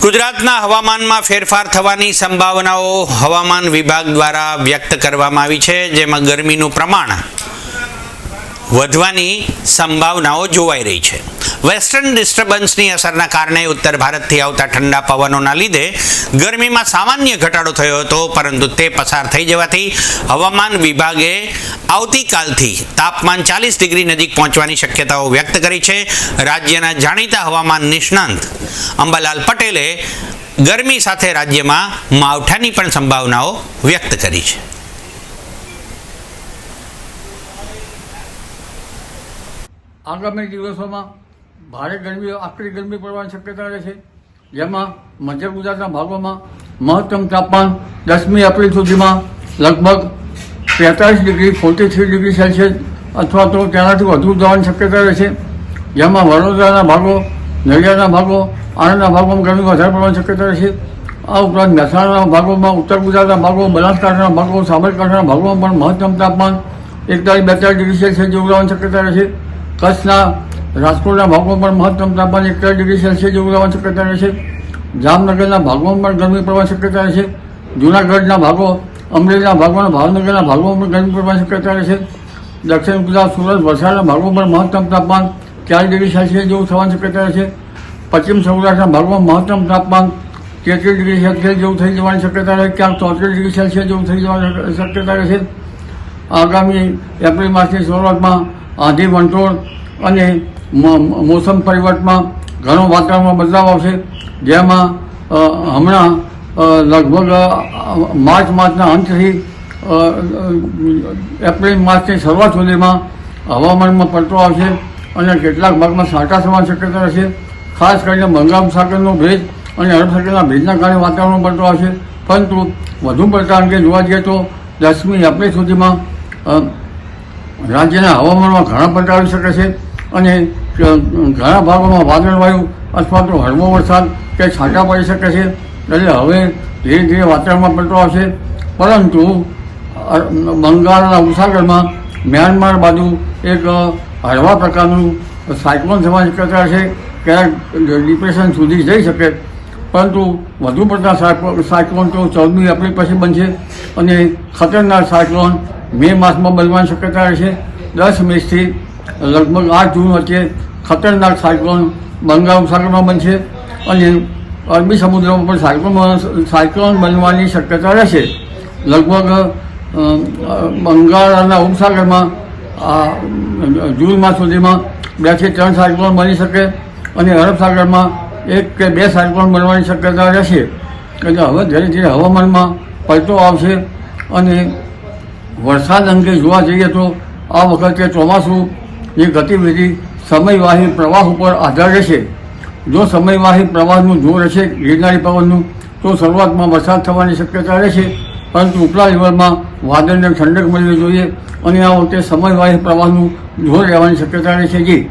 ગુજરાતના હવામાનમાં ફેરફાર થવાની સંભાવનાઓ હવામાન વિભાગ દ્વારા વ્યક્ત કરવામાં આવી છે, જેમાં ગરમીનું પ્રમાણ વધવાની સંભાવનાઓ જોવાઈ રહી છે। વેસ્ટર્ન ડિસ્ટર્બન્સની અસરના કારણે ઉત્તર ભારતથી આવતા ઠંડા પવનોના લીધે ગરમીમાં સામાન્ય ઘટાડો થયો હતો, પરંતુ તે પસાર થઈ જવાથી હવામાન વિભાગે આવતીકાલથી તાપમાન 40 ડિગ્રી નજીક પહોંચવાની શક્યતાઓ વ્યક્ત કરી છે। રાજ્યના જાણીતા હવામાન નિષ્ણાંત અંબાલાલ પટેલે ગરમી સાથે રાજ્યમાં માવઠાની પણ સંભાવનાઓ વ્યક્ત કરી છે। આગામી દિવસોમાં ભારે ગરમી આકરી ગરમી પડવાની શક્યતા રહે છે, જેમાં મધ્ય ગુજરાતના ભાગોમાં મહત્તમ તાપમાન 10મી એપ્રિલ સુધીમાં લગભગ 43 ડિગ્રી 43 ડિગ્રી સેલ્સિયસ અથવા તો તેનાથી વધુ જવાની શક્યતા રહે છે, જેમાં વડોદરાના ભાગો, નડિયાદના ભાગો, આણંદના ભાગોમાં ગરમી વધારે પડવાની શક્યતા રહે છે। આ ઉપરાંત મહેસાણાના ભાગોમાં, ઉત્તર ગુજરાતના ભાગો, બનાસકાંઠાના ભાગો, સાબરકાંઠાના ભાગોમાં પણ મહત્તમ તાપમાન 41-42 ડિગ્રી સેલ્સિયસ જેવું રહેવાની શક્યતા રહે છે। કચ્છના રાજકોટના ભાગોમાં પણ મહત્તમ તાપમાન 41 ડિગ્રી સેલ્સિયસ જેવું રહેવાની શક્યતા રહે છે। જામનગરના ભાગોમાં પણ ગરમી પડવાની શક્યતા રહે છે। જૂનાગઢના ભાગો, અમરેલીના ભાગો અને ભાવનગરના ભાગોમાં પણ ગરમી પડવાની શક્યતા રહે છે। દક્ષિણ ગુજરાત, સુરત, વલસાડના ભાગોમાં પણ મહત્તમ તાપમાન 40 ડિગ્રી સેલ્સિયસ જેવું થવાની શક્યતા રહે છે। પશ્ચિમ સૌરાષ્ટ્રના ભાગોમાં મહત્તમ તાપમાન 33 ડિગ્રી સેલ્સિયસ જેવું થઈ જવાની શક્યતા રહે, ક્યાંક 34 ડિગ્રી સેલ્સિયસ જેવું થઈ જવાની શક્યતા રહે છે। આગામી એપ્રિલ માસની શરૂઆતમાં આંધી, વંટોળ અને મોસમ પરિવર્તનમાં ઘણો વાતાવરણમાં બદલાવ આવશે, જેમાં હમણાં લગભગ માર્ચ માસના અંતથી એપ્રિલ માસની શરૂઆત સુધીમાં હવામાનમાં પલટો આવશે અને કેટલાક ભાગમાં છાંટા થવાની શક્યતા રહેશે। ખાસ કરીને બંગાળસાગરનો ભેજ અને અરબ સાગરના ભેજના કારણે વાતાવરણમાં પલટો આવશે, પરંતુ વધુ પડતા અંગે જોવા જઈએ તો 10મી એપ્રિલ સુધીમાં રાજ્યના હવામાનમાં ઘણા પલટા આવી શકે છે અને ઘણા ભાગોમાં વાદળવાયુ અથવા તો હળવો વરસાદ કે છાંટા પડી શકે છે। એટલે હવે ધીરે ધીરે વાતાવરણમાં પલટો આવશે, પરંતુ બંગાળના ઉપસાગરમાં મ્યાનમાર બાજુ એક હળવા પ્રકારનું સાયક્લોન થવાની શક્યતા છે, ક્યારેક ડિપ્રેશન સુધી જઈ શકે, પરંતુ વધુ પડતા સાયક્લોન તો 14મી એપ્રિલ પછી બનશે અને ખતરનાક સાયક્લોન મે માસમાં બનવાની શક્યતા રહેશે। 10 મેથી લગભગ 8 જૂન વચ્ચે ખતરનાક સાયક્લોન બંગાળ ઉપસાગરમાં બનશે અને અરબી સમુદ્રમાં પણ સાયક્લોન બનવાની શક્યતા રહેશે। લગભગ બંગાળના ઉપસાગરમાં જૂન માસ સુધીમાં 2 થી 3 સાયક્લોન બની શકે અને અરબ સાગરમાં 1 કે 2 સાયક્લોન બનવાની શક્યતા રહેશે। એટલે હવે ધીરે ધીરે હવામાનમાં પલટો આવશે અને વરસાદ અંગે જોવા જઈએ તો આ વખતે ચોમાસુની ગતિવિધિ સમયવાહી પ્રવાહ ઉપર આધાર રહેશે। જો સમયવાહી પ્રવાહનું જોર રહેશે ગિરનારી પવનનું, તો શરૂઆતમાં વરસાદ થવાની શક્યતા રહેશે, પરંતુ ઉપલા લેવલમાં વાદળને ઠંડક મળવી જોઈએ અને આ વખતે સમયવાહી પ્રવાહનું જોર રહેવાની શક્યતા રહેશે। જી।